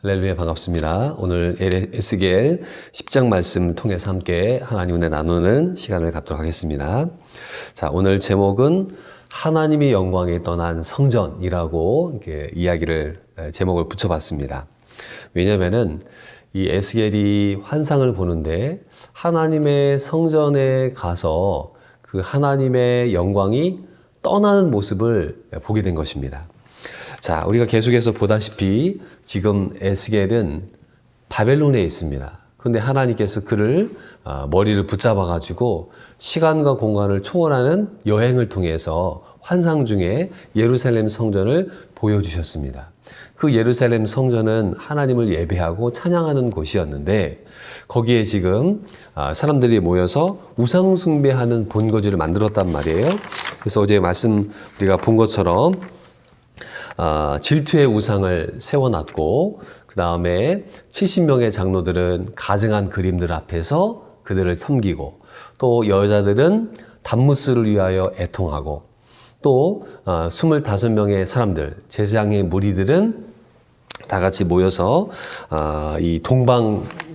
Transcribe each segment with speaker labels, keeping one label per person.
Speaker 1: 할렐루야, 반갑습니다. 오늘 에스겔 10장 말씀 통해서 함께 하나님 은혜 나누는 시간을 갖도록 하겠습니다. 자, 오늘 제목은 하나님의 영광에 떠난 성전이라고 제목을 붙여봤습니다. 왜냐면은 이 에스겔이 환상을 보는데 하나님의 성전에 가서 그 하나님의 영광이 떠나는 모습을 보게 된 것입니다. 자, 우리가 계속해서 보다시피 지금 에스겔은 바벨론에 있습니다. 그런데 하나님께서 그를 머리를 붙잡아가지고 시간과 공간을 초월하는 여행을 통해서 환상 중에 예루살렘 성전을 보여주셨습니다. 그 예루살렘 성전은 하나님을 예배하고 찬양하는 곳이었는데 거기에 지금 사람들이 모여서 우상 숭배하는 본거지를 만들었단 말이에요. 그래서 어제 말씀 우리가 본 것처럼 질투의 우상을 세워놨고 그 다음에 70명의 장로들은 가증한 그림들 앞에서 그들을 섬기고 또 여자들은 단무스를 위하여 애통하고 또 25명의 사람들, 제사장의 무리들은 다 같이 모여서 이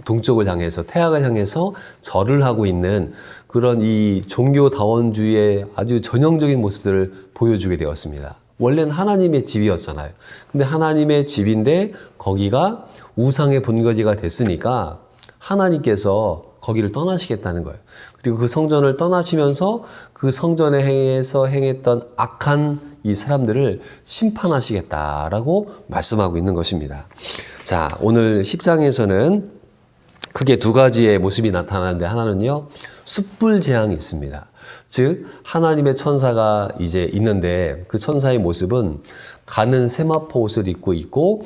Speaker 1: 동쪽을 향해서 태양을 향해서 절을 하고 있는 그런 이 종교다원주의의 아주 전형적인 모습들을 보여주게 되었습니다. 원래는 하나님의 집이었잖아요. 근데 하나님의 집인데 거기가 우상의 본거지가 됐으니까 하나님께서 거기를 떠나시겠다는 거예요. 그리고 그 성전을 떠나시면서 그 성전에 행했던 악한 이 사람들을 심판하시겠다라고 말씀하고 있는 것입니다. 자, 오늘 10장에서는 크게 두 가지의 모습이 나타나는데 하나는요, 숯불 재앙이 있습니다. 즉 하나님의 천사가 이제 있는데 그 천사의 모습은 가는 세마포 옷을 입고 있고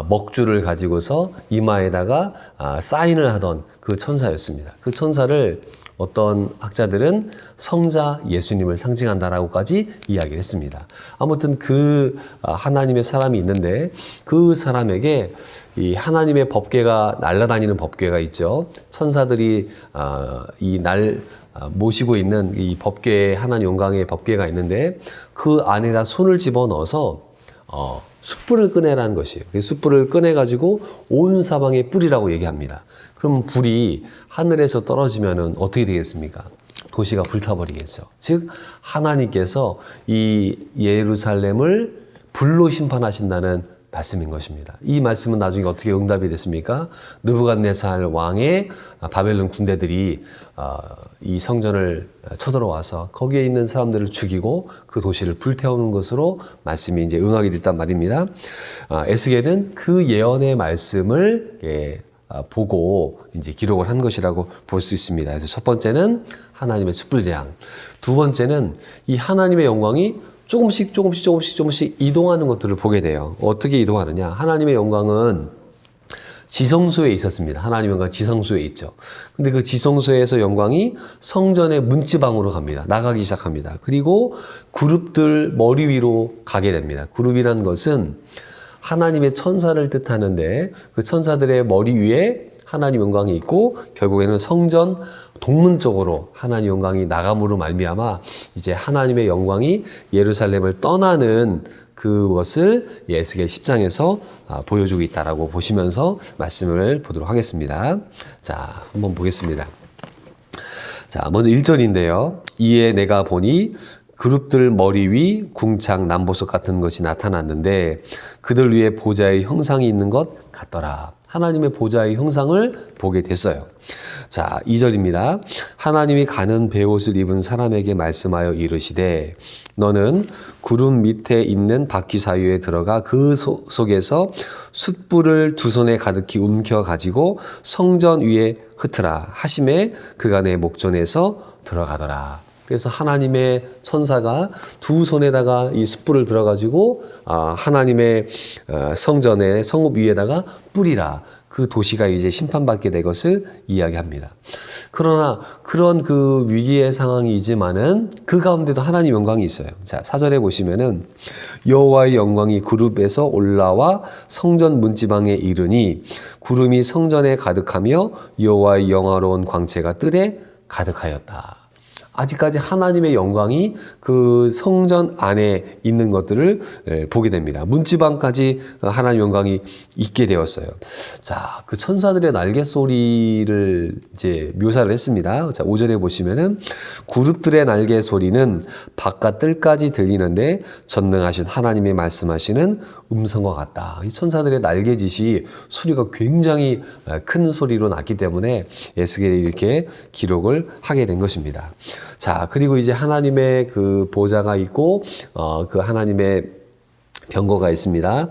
Speaker 1: 먹줄을 가지고서 이마에다가 사인을 하던 그 천사였습니다. 그 천사를 어떤 학자들은 성자 예수님을 상징한다라고까지 이야기를 했습니다. 아무튼 그 하나님의 사람이 있는데 그 사람에게 이 하나님의 법궤가 날아다니는 법궤가 있죠. 천사들이 모시고 있는 이 법궤, 하나님 영광의 법궤가 있는데 그 안에다 손을 집어넣어서 숯불을 꺼내라는 것이에요. 숯불을 꺼내가지고 온 사방에 뿌리라고 얘기합니다. 그럼 불이 하늘에서 떨어지면은 어떻게 되겠습니까? 도시가 불타버리겠죠. 즉 하나님께서 이 예루살렘을 불로 심판하신다는 말씀인 것입니다. 이 말씀은 나중에 어떻게 응답이 됐습니까? 느부갓네살 왕의 바벨론 군대들이 이 성전을 쳐들어와서 거기에 있는 사람들을 죽이고 그 도시를 불태우는 것으로 말씀이 이제 응하게 됐단 말입니다. 에스겔은 그 예언의 말씀을 보고 이제 기록을 한 것이라고 볼 수 있습니다. 그래서 첫 번째는 하나님의 숯불 재앙, 두 번째는 이 하나님의 영광이 조금씩 이동하는 것들을 보게 돼요. 어떻게 이동하느냐? 하나님의 영광은 지성소에 있었습니다. 하나님의 영광 지성소에 있죠. 근데 그 지성소에서 영광이 성전의 문지방으로 갑니다. 나가기 시작합니다. 그리고 그룹들 머리 위로 가게 됩니다. 그룹이라는 것은 하나님의 천사를 뜻하는데 그 천사들의 머리 위에 하나님 영광이 있고 결국에는 성전 동문 쪽으로 하나님 영광이 나감으로 말미암아 이제 하나님의 영광이 예루살렘을 떠나는 그것을 에스겔 10장에서 보여주고 있다라고 보시면서 말씀을 보도록 하겠습니다. 자, 한번 보겠습니다. 자, 먼저 1절인데요. 이에 내가 보니 그룹들 머리 위 궁창 남보석 같은 것이 나타났는데 그들 위에 보좌의 형상이 있는 것 같더라. 하나님의 보좌의 형상을 보게 됐어요. 자, 2절입니다. 하나님이 가는 베옷을 입은 사람에게 말씀하여 이르시되 너는 구름 밑에 있는 바퀴 사이에 들어가 그 속에서 숯불을 두 손에 가득히 움켜 가지고 성전 위에 흩으라 하심에 그가 내 목전에서 들어가더라. 그래서 하나님의 천사가 두 손에다가 이 숯불을 들어가지고 하나님의 성전의 성읍 위에다가 뿌리라. 그 도시가 이제 심판받게 될 것을 이야기합니다. 그러나 그런 그 위기의 상황이지만은 그 가운데도 하나님 영광이 있어요. 자, 4절에 보시면은 여호와의 영광이 구름에서 올라와 성전 문지방에 이르니 구름이 성전에 가득하며 여호와의 영화로운 광채가 뜰에 가득하였다. 아직까지 하나님의 영광이 그 성전 안에 있는 것들을 보게 됩니다. 문지방까지 하나님의 영광이 있게 되었어요. 자, 그 천사들의 날개 소리를 이제 묘사를 했습니다. 자, 5절에 보시면은 그룹들의 날개 소리는 바깥 뜰까지 들리는데 전능하신 하나님이 말씀하시는 음성과 같다. 이 천사들의 날개짓이 소리가 굉장히 큰 소리로 났기 때문에 에스겔이 이렇게 기록을 하게 된 것입니다. 자, 그리고 이제 하나님의 그 보좌가 있고, 그 하나님의 병거가 있습니다.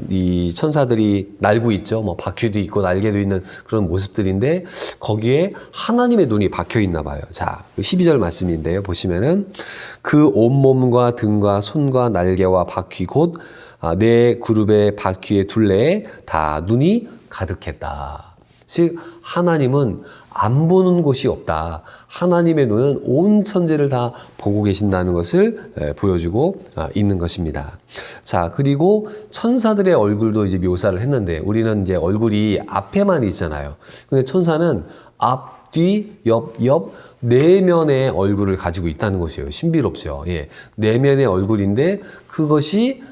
Speaker 1: 이 천사들이 날고 있죠. 뭐 바퀴도 있고 날개도 있는 그런 모습들인데 거기에 하나님의 눈이 박혀 있나 봐요. 자, 12절 말씀인데요. 보시면은 그 온몸과 등과 손과 날개와 바퀴 곧 내 그룹의 바퀴의 둘레에 다 눈이 가득했다. 즉 하나님은 안 보는 곳이 없다. 하나님의 눈은 온 천지를 다 보고 계신다는 것을 보여주고 있는 것입니다. 자, 그리고 천사들의 얼굴도 이제 묘사를 했는데 우리는 이제 얼굴이 앞에만 있잖아요. 근데 천사는 앞, 뒤, 옆, 내면의 얼굴을 가지고 있다는 것이에요. 신비롭죠. 예. 내면의 얼굴인데 그것이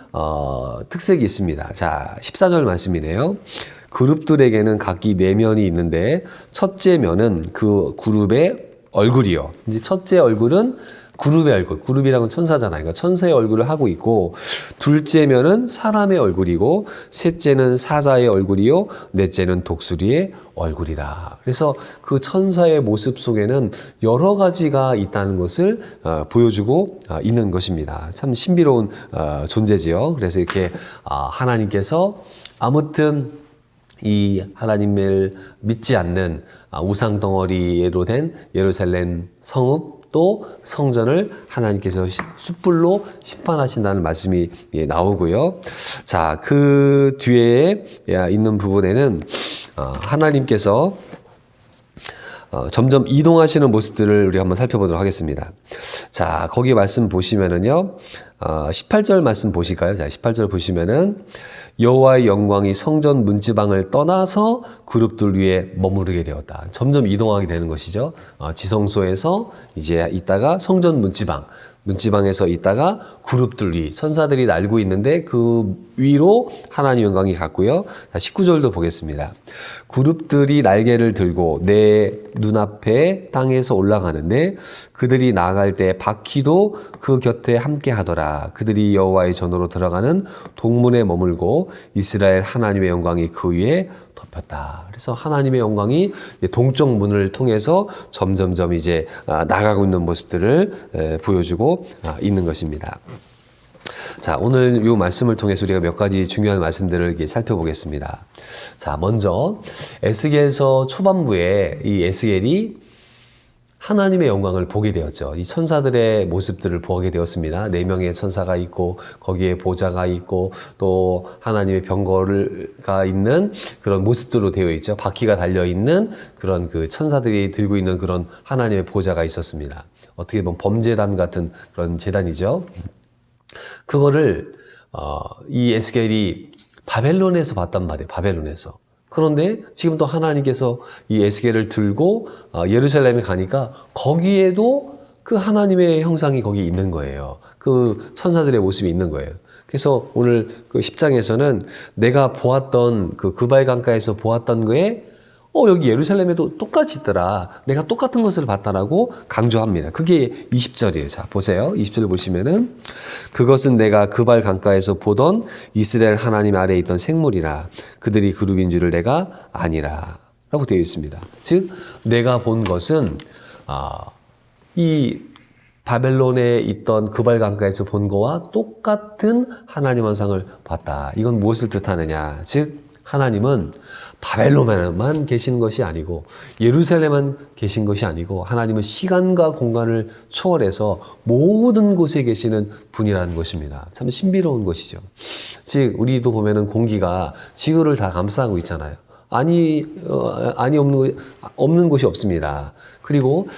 Speaker 1: 특색이 있습니다. 자, 14절 말씀이네요. 그룹들에게는 각기 내면이 있는데 첫째 면은 그 그룹의 얼굴이요. 이제 첫째 얼굴은 그룹의 얼굴. 그룹이라는 건 천사잖아요. 그러니까 천사의 얼굴을 하고 있고 둘째 면은 사람의 얼굴이고 셋째는 사자의 얼굴이요. 넷째는 독수리의 얼굴이다. 그래서 그 천사의 모습 속에는 여러 가지가 있다는 것을 보여주고 있는 것입니다. 참 신비로운 존재지요. 그래서 이렇게 하나님께서 아무튼 이 하나님을 믿지 않는 우상 덩어리로 된 예루살렘 성읍 또 성전을 하나님께서 숯불로 심판하신다는 말씀이 나오고요. 자, 그 뒤에 있는 부분에는 하나님께서 점점 이동하시는 모습들을 우리 한번 살펴보도록 하겠습니다. 자, 거기 말씀 보시면은요, 18절 말씀 보실까요? 자, 18절 보시면은 여호와의 영광이 성전 문지방을 떠나서 그룹들 위에 머무르게 되었다. 점점 이동하게 되는 것이죠. 지성소에서 이제 있다가 성전 문지방에서 있다가 그룹들 위, 천사들이 날고 있는데 그 위로 하나님 영광이 갔고요. 19절도 보겠습니다. 그룹들이 날개를 들고 내 눈앞에 땅에서 올라가는데 그들이 나아갈 때 바퀴도 그 곁에 함께 하더라. 그들이 여호와의 전으로 들어가는 동문에 머물고 이스라엘 하나님의 영광이 그 위에 덮였다. 그래서 하나님의 영광이 동쪽 문을 통해서 점점점 이제 나가고 있는 모습들을 보여주고 있는 것입니다. 자, 오늘 이 말씀을 통해서 우리가 몇 가지 중요한 말씀들을 이렇게 살펴보겠습니다. 자, 먼저 에스겔서 초반부에 이 에스겔이 하나님의 영광을 보게 되었죠. 이 천사들의 모습들을 보게 되었습니다. 4명의 천사가 있고 거기에 보좌가 있고 또 하나님의 병거가 있는 그런 모습들로 되어 있죠. 바퀴가 달려있는 그런 그 천사들이 들고 있는 그런 하나님의 보좌가 있었습니다. 어떻게 보면 범제단 같은 그런 제단이죠. 그거를 이 에스겔이 바벨론에서 봤단 말이에요. 바벨론에서. 그런데 지금 또 하나님께서 이 에스겔을 들고 예루살렘에 가니까 거기에도 그 하나님의 형상이 거기 있는 거예요. 그 천사들의 모습이 있는 거예요. 그래서 오늘 그 10장에서는 내가 보았던 그 그발 강가에서 보았던 거에 여기 예루살렘에도 똑같이 있더라. 내가 똑같은 것을 봤다라고 강조합니다. 그게 20절이에요. 자, 보세요. 20절 보시면은 그것은 내가 그발 강가에서 보던 이스라엘 하나님 아래에 있던 생물이라. 그들이 그룹인 줄을 내가 아니라. 라고 되어 있습니다. 즉, 내가 본 것은, 이 바벨론에 있던 그발 강가에서 본 거와 똑같은 하나님 형상을 봤다. 이건 무엇을 뜻하느냐. 즉, 하나님은 바벨론에만 계신 것이 아니고 예루살렘만 계신 것이 아니고 하나님은 시간과 공간을 초월해서 모든 곳에 계시는 분이라는 것입니다. 참 신비로운 것이죠. 즉 우리도 보면은 공기가 지구를 다 감싸고 있잖아요. 아니 없는 곳이 없습니다. 그리고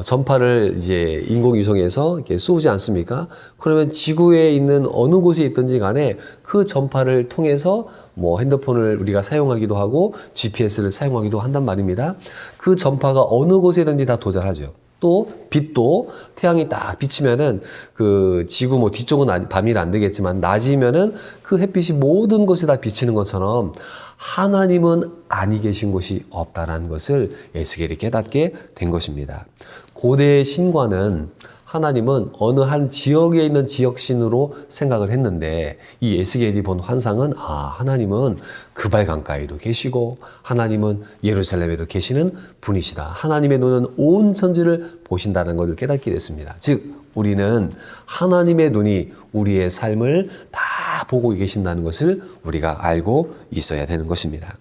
Speaker 1: 전파를 이제 인공위성에서 이렇게 쏘지 않습니까? 그러면 지구에 있는 어느 곳에 있든지 간에 그 전파를 통해서 뭐 핸드폰을 우리가 사용하기도 하고 GPS를 사용하기도 한단 말입니다. 그 전파가 어느 곳에든지 다 도달하죠. 또 빛도 태양이 딱 비치면은 그 지구 뭐 뒤쪽은 밤이라 안 되겠지만 낮이면은 그 햇빛이 모든 곳에 다 비치는 것처럼 하나님은 아니 계신 곳이 없다라는 것을 에스겔이 깨닫게 된 것입니다. 고대의 신과는 하나님은 어느 한 지역에 있는 지역신으로 생각을 했는데 이 에스겔이 본 환상은 하나님은 그발 강가에도 계시고 하나님은 예루살렘에도 계시는 분이시다. 하나님의 눈은 온 천지를 보신다는 것을 깨닫게 됐습니다. 즉 우리는 하나님의 눈이 우리의 삶을 다 보고 계신다는 것을 우리가 알고 있어야 되는 것입니다.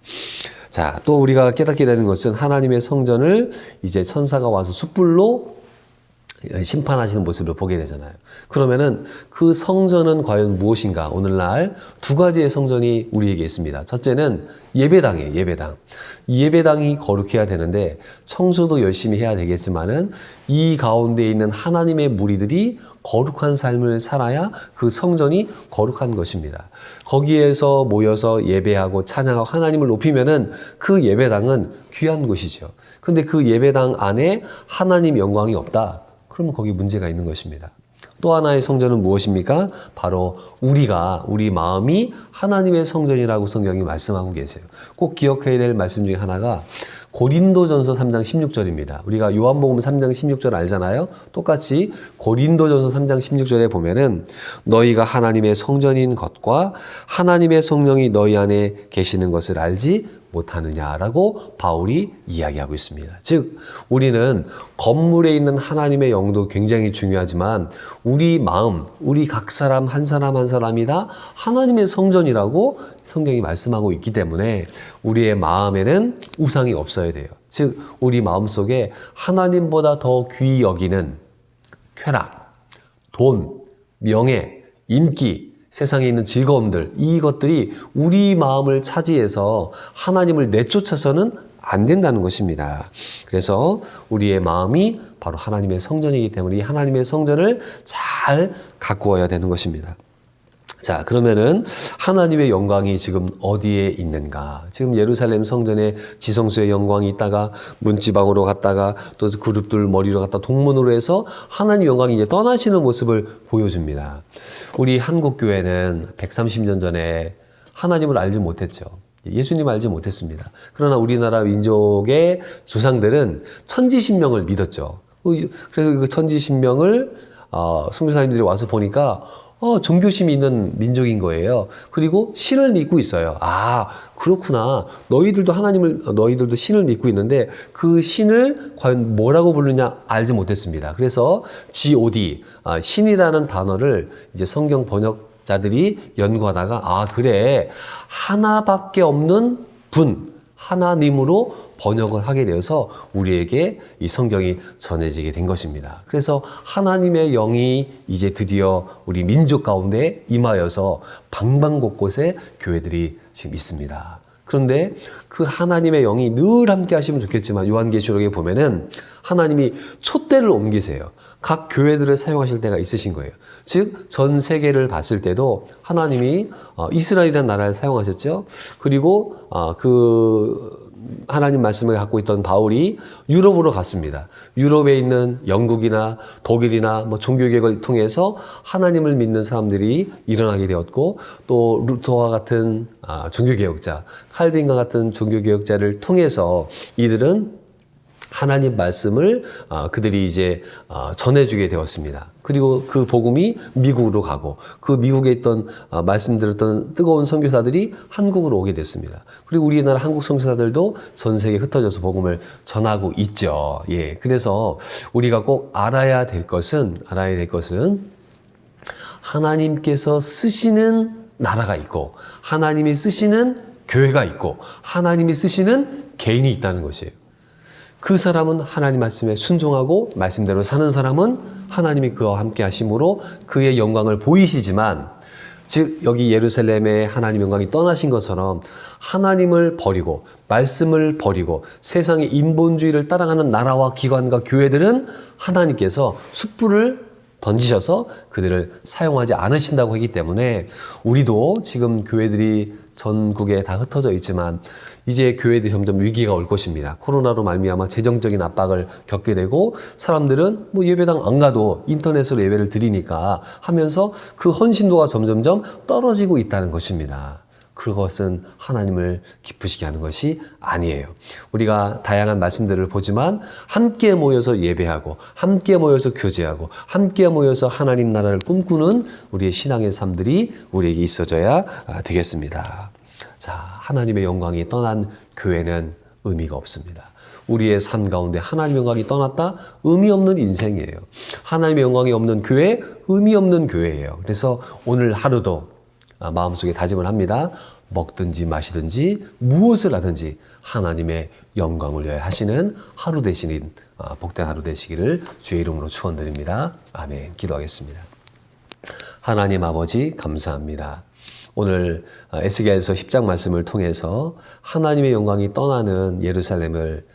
Speaker 1: 자, 또 우리가 깨닫게 되는 것은 하나님의 성전을 이제 천사가 와서 숯불로 심판하시는 모습을 보게 되잖아요. 그러면은 그 성전은 과연 무엇인가? 오늘날 두 가지의 성전이 우리에게 있습니다. 첫째는 예배당이에요. 예배당. 이 예배당이 거룩해야 되는데 청소도 열심히 해야 되겠지만은 이 가운데 있는 하나님의 무리들이 거룩한 삶을 살아야 그 성전이 거룩한 것입니다. 거기에서 모여서 예배하고 찬양하고 하나님을 높이면은 그 예배당은 귀한 곳이죠. 근데 그 예배당 안에 하나님 영광이 없다. 그러면 거기 문제가 있는 것입니다. 또 하나의 성전은 무엇입니까? 바로 우리 마음이 하나님의 성전이라고 성경이 말씀하고 계세요. 꼭 기억해야 될 말씀 중에 하나가 고린도전서 3장 16절입니다. 우리가 요한복음 3장 16절 알잖아요. 똑같이 고린도전서 3장 16절에 보면은 너희가 하나님의 성전인 것과 하나님의 성령이 너희 안에 계시는 것을 알지 못하느냐라고 바울이 이야기하고 있습니다. 즉 우리는 건물에 있는 하나님의 영도 굉장히 중요하지만 우리 마음, 우리 각 사람 한 사람이 다 하나님의 성전이라고 성경이 말씀하고 있기 때문에 우리의 마음에는 우상이 없어야 돼요. 즉 우리 마음속에 하나님보다 더 귀히 여기는 쾌락, 돈, 명예, 인기, 세상에 있는 즐거움들, 이것들이 우리 마음을 차지해서 하나님을 내쫓아서는 안 된다는 것입니다. 그래서 우리의 마음이 바로 하나님의 성전이기 때문에 이 하나님의 성전을 잘 가꾸어야 되는 것입니다. 자, 그러면은 하나님의 영광이 지금 어디에 있는가? 지금 예루살렘 성전에 지성소의 영광이 있다가 문지방으로 갔다가 또 그룹들 머리로 갔다 동문으로 해서 하나님 영광이 이제 떠나시는 모습을 보여줍니다. 우리 한국 교회는 130년 전에 하나님을 알지 못했죠. 예수님 알지 못했습니다. 그러나 우리나라 민족의 조상들은 천지신명을 믿었죠. 그래서 그 천지신명을 선교사님들이 와서 보니까 종교심이 있는 민족인 거예요. 그리고 신을 믿고 있어요. 그렇구나. 너희들도 신을 믿고 있는데 그 신을 과연 뭐라고 부르냐 알지 못했습니다. 그래서 God, 신이라는 단어를 이제 성경 번역자들이 연구하다가 그래. 하나밖에 없는 분, 하나님으로 번역을 하게 되어서 우리에게 이 성경이 전해지게 된 것입니다. 그래서 하나님의 영이 이제 드디어 우리 민족 가운데 임하여서 방방곳곳에 교회들이 지금 있습니다. 그런데 그 하나님의 영이 늘 함께 하시면 좋겠지만 요한계시록에 보면은 하나님이 촛대를 옮기세요. 각 교회들을 사용하실 때가 있으신 거예요. 즉 전 세계를 봤을 때도 하나님이 이스라엘이라는 나라를 사용하셨죠. 그리고 하나님 말씀을 갖고 있던 바울이 유럽으로 갔습니다. 유럽에 있는 영국이나 독일이나 종교개혁을 통해서 하나님을 믿는 사람들이 일어나게 되었고 또 루터와 같은 종교개혁자, 칼빈과 같은 종교개혁자를 통해서 이들은 하나님 말씀을 그들이 이제 전해주게 되었습니다. 그리고 그 복음이 미국으로 가고 그 미국에 있던 말씀 들었던 뜨거운 선교사들이 한국으로 오게 됐습니다. 그리고 우리나라 한국 선교사들도 전 세계에 흩어져서 복음을 전하고 있죠. 예, 그래서 우리가 꼭 알아야 될 것은 하나님께서 쓰시는 나라가 있고 하나님이 쓰시는 교회가 있고 하나님이 쓰시는 개인이 있다는 것이에요. 그 사람은 하나님 말씀에 순종하고 말씀대로 사는 사람은 하나님이 그와 함께 하심으로 그의 영광을 보이시지만 즉 여기 예루살렘의 하나님 영광이 떠나신 것처럼 하나님을 버리고 말씀을 버리고 세상의 인본주의를 따라가는 나라와 기관과 교회들은 하나님께서 숯불을 던지셔서 그들을 사용하지 않으신다고 하기 때문에 우리도 지금 교회들이 전국에 다 흩어져 있지만 이제 교회들이 점점 위기가 올 것입니다. 코로나로 말미암아 재정적인 압박을 겪게 되고 사람들은 뭐 예배당 안 가도 인터넷으로 예배를 드리니까 하면서 그 헌신도가 점점점 떨어지고 있다는 것입니다. 그것은 하나님을 기쁘시게 하는 것이 아니에요. 우리가 다양한 말씀들을 보지만 함께 모여서 예배하고 함께 모여서 교제하고 함께 모여서 하나님 나라를 꿈꾸는 우리의 신앙의 삶들이 우리에게 있어져야 되겠습니다. 자, 하나님의 영광이 떠난 교회는 의미가 없습니다. 우리의 삶 가운데 하나님의 영광이 떠났다? 의미 없는 인생이에요. 하나님의 영광이 없는 교회, 의미 없는 교회예요. 그래서 오늘 하루도 마음속에 다짐을 합니다. 먹든지 마시든지 무엇을 하든지 하나님의 영광을 위하여 하시는 하루 되시는 복된 하루 되시기를 주의 이름으로 축원드립니다. 아멘. 기도하겠습니다. 하나님 아버지 감사합니다. 오늘 에스겔서 10장 말씀을 통해서 하나님의 영광이 떠나는 예루살렘을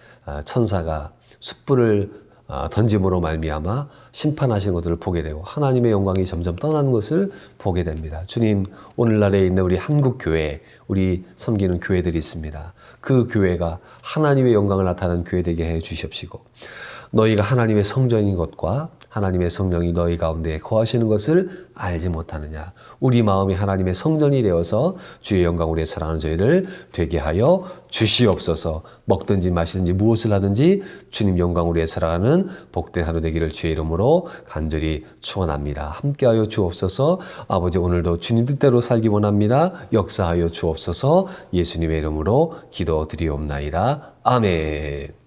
Speaker 1: 천사가 숯불을 던짐으로 말미암아 심판하시는 것들을 보게 되고 하나님의 영광이 점점 떠나는 것을 보게 됩니다. 주님, 오늘날에 있는 우리 한국교회, 우리 섬기는 교회들이 있습니다. 그 교회가 하나님의 영광을 나타내는 교회 되게 해 주십시고 너희가 하나님의 성전인 것과 하나님의 성령이 너희 가운데 거하시는 것을 알지 못하느냐. 우리 마음이 하나님의 성전이 되어서 주의 영광을 위해 사랑하는 저희를 되게 하여 주시옵소서. 먹든지 마시든지 무엇을 하든지 주님 영광을 위해 살아가는 복된 하루 되기를 주의 이름으로 간절히 축원합니다. 함께하여 주옵소서. 아버지 오늘도 주님 뜻대로 살기 원합니다. 역사하여 주옵소서. 예수님의 이름으로 기도드리옵나이다. 아멘.